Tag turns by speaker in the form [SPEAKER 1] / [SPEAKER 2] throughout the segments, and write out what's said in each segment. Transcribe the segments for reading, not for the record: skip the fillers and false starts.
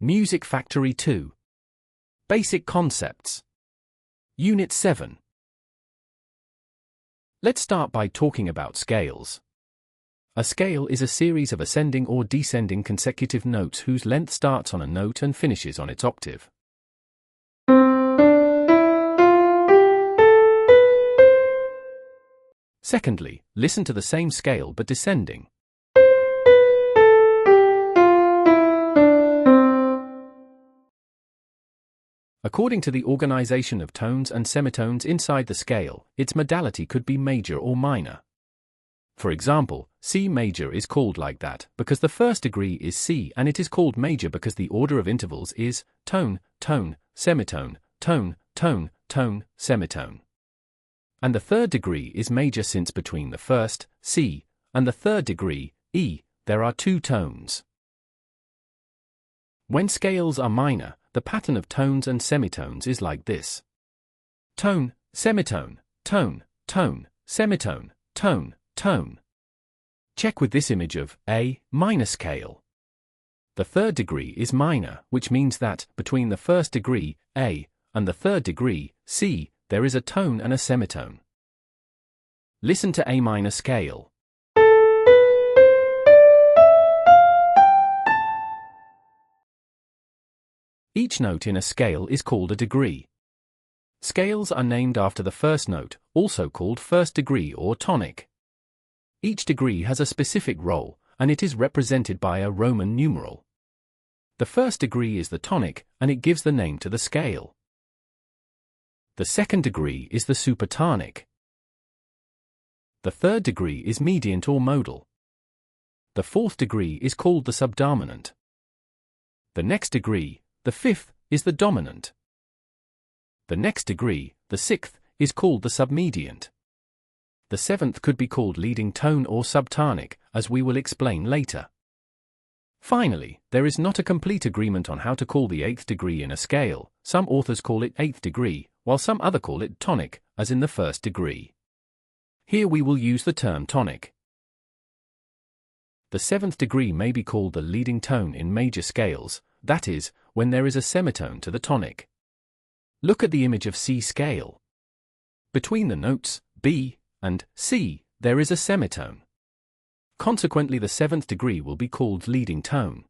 [SPEAKER 1] Music Factory 2. Basic Concepts. Unit 7. Let's start by talking about scales. A scale is a series of ascending or descending consecutive notes whose length starts on a note and finishes on its octave. Secondly, listen to the same scale but descending. According to the organization of tones and semitones inside the scale, its modality could be major or minor. For example, C major is called like that because the first degree is C, and it is called major because the order of intervals is tone, tone, semitone, tone, tone, tone, semitone. And the third degree is major since between the first, C, and the third degree, E, there are two tones. When scales are minor, the pattern of tones and semitones is like this: tone, semitone, tone, tone, semitone, tone, tone. Check with this image of A minor scale. The third degree is minor, which means that between the first degree, A, and the third degree, C, there is a tone and a semitone. Listen to A minor scale. Each note in a scale is called a degree. Scales are named after the first note, also called first degree or tonic. Each degree has a specific role, and it is represented by a Roman numeral. The first degree is the tonic, and it gives the name to the scale. The second degree is the supertonic. The third degree is mediant or modal. The fourth degree is called the subdominant. The next degree, the fifth, is the dominant. The next degree, the sixth, is called the submediant. The seventh could be called leading tone or subtonic, as we will explain later. Finally, there is not a complete agreement on how to call the eighth degree in a scale. Some authors call it eighth degree, while some other call it tonic, as in the first degree. Here we will use the term tonic. The seventh degree may be called the leading tone in major scales, that is, when there is a semitone to the tonic. Look at the image of C scale. Between the notes B and C, there is a semitone. Consequently, the seventh degree will be called leading tone.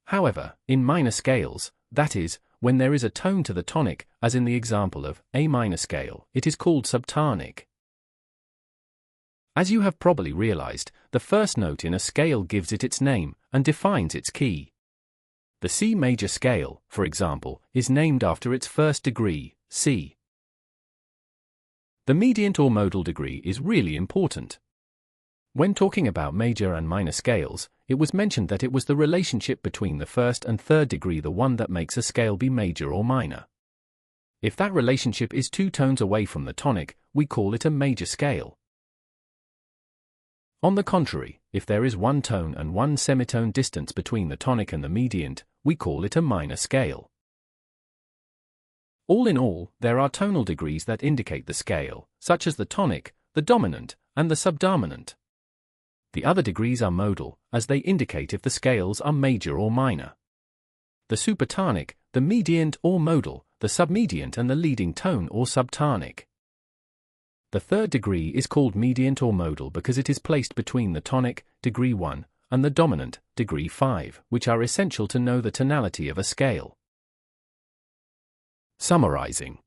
[SPEAKER 1] However, in minor scales, that is, when there is a tone to the tonic, as in the example of A minor scale, it is called subtonic. As you have probably realized, the first note in a scale gives it its name and defines its key. The C major scale, for example, is named after its first degree, C. The mediant or modal degree is really important. When talking about major and minor scales, it was mentioned that it was the relationship between the first and third degree the one that makes a scale be major or minor. If that relationship is two tones away from the tonic, we call it a major scale. On the contrary, if there is one tone and one semitone distance between the tonic and the mediant, we call it a minor scale. All in all, there are tonal degrees that indicate the scale, such as the tonic, the dominant, and the subdominant. The other degrees are modal, as they indicate if the scales are major or minor. The supertonic, the mediant or modal, the submediant, and the leading tone or subtonic. The third degree is called mediant or modal because it is placed between the tonic, degree 1, and the dominant, degree 5, which are essential to know the tonality of a scale. Summarizing.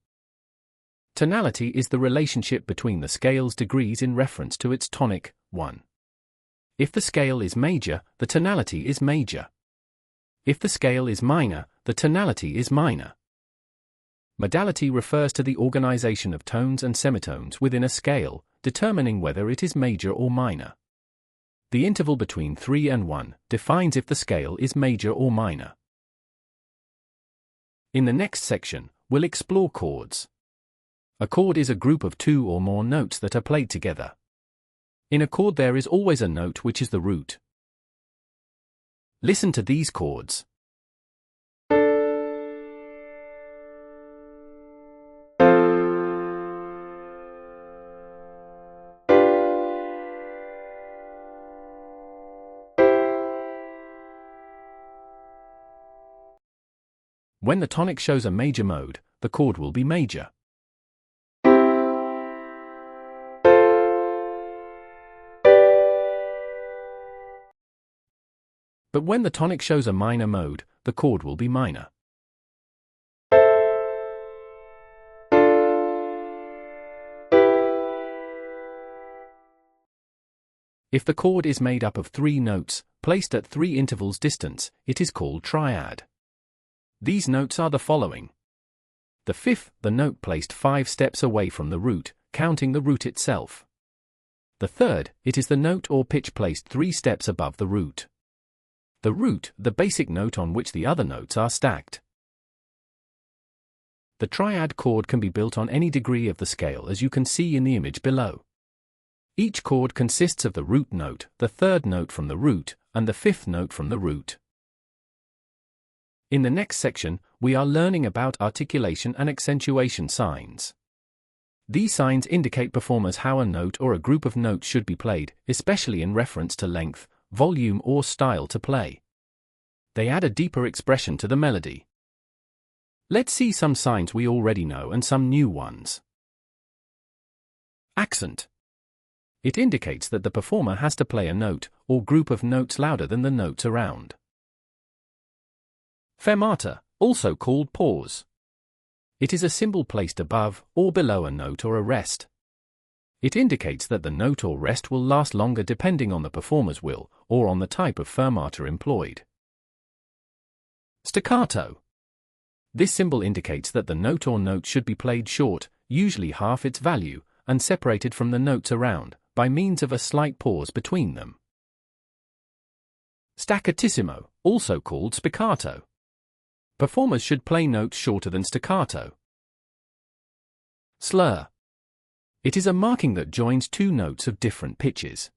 [SPEAKER 1] Tonality is the relationship between the scale's degrees in reference to its tonic, 1. If the scale is major, the tonality is major. If the scale is minor, the tonality is minor. Modality refers to the organization of tones and semitones within a scale, determining whether it is major or minor. The interval between 3 and 1 defines if the scale is major or minor. In the next section, we'll explore chords. A chord is a group of two or more notes that are played together. In a chord there is always a note which is the root. Listen to these chords. When the tonic shows a major mode, the chord will be major. But when the tonic shows a minor mode, the chord will be minor. If the chord is made up of 3 notes, placed at 3 intervals distance, it is called triad. These notes are the following. The fifth, the note placed 5 steps away from the root, counting the root itself. The third, it is the note or pitch placed 3 steps above the root. The root, the basic note on which the other notes are stacked. The triad chord can be built on any degree of the scale, as you can see in the image below. Each chord consists of the root note, the third note from the root, and the fifth note from the root. In the next section, we are learning about articulation and accentuation signs. These signs indicate performers how a note or a group of notes should be played, especially in reference to length, volume or style to play. They add a deeper expression to the melody. Let's see some signs we already know and some new ones. Accent. It indicates that the performer has to play a note or group of notes louder than the notes around. Fermata, also called pause. It is a symbol placed above or below a note or a rest. It indicates that the note or rest will last longer depending on the performer's will or on the type of fermata employed. Staccato. This symbol indicates that the note or notes should be played short, usually half its value, and separated from the notes around, by means of a slight pause between them. Staccatissimo, also called spiccato. Performers should play notes shorter than staccato. Slur. It is a marking that joins 2 notes of different pitches.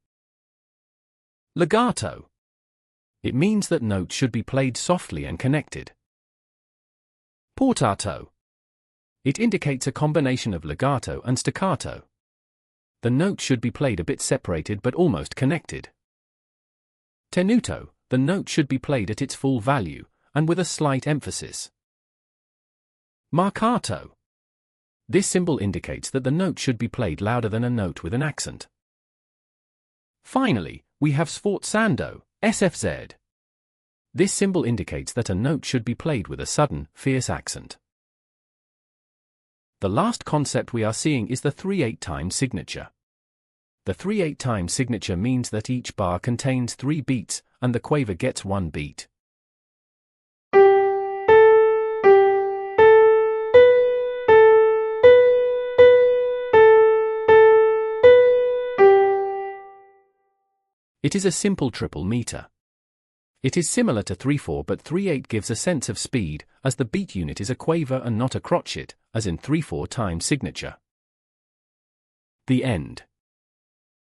[SPEAKER 1] Legato. It means that notes should be played softly and connected. Portato. It indicates a combination of legato and staccato. The note should be played a bit separated but almost connected. Tenuto. The note should be played at its full value, and with a slight emphasis. Marcato. This symbol indicates that the note should be played louder than a note with an accent. Finally, we have sforzando, SFZ. This symbol indicates that a note should be played with a sudden, fierce accent. The last concept we are seeing is the 3/8 time signature. The 3/8 time signature means that each bar contains 3 beats, and the quaver gets 1 beat. It is a simple triple meter. It is similar to 3/4, but 3/8 gives a sense of speed, as the beat unit is a quaver and not a crotchet, as in 3/4 time signature. The end.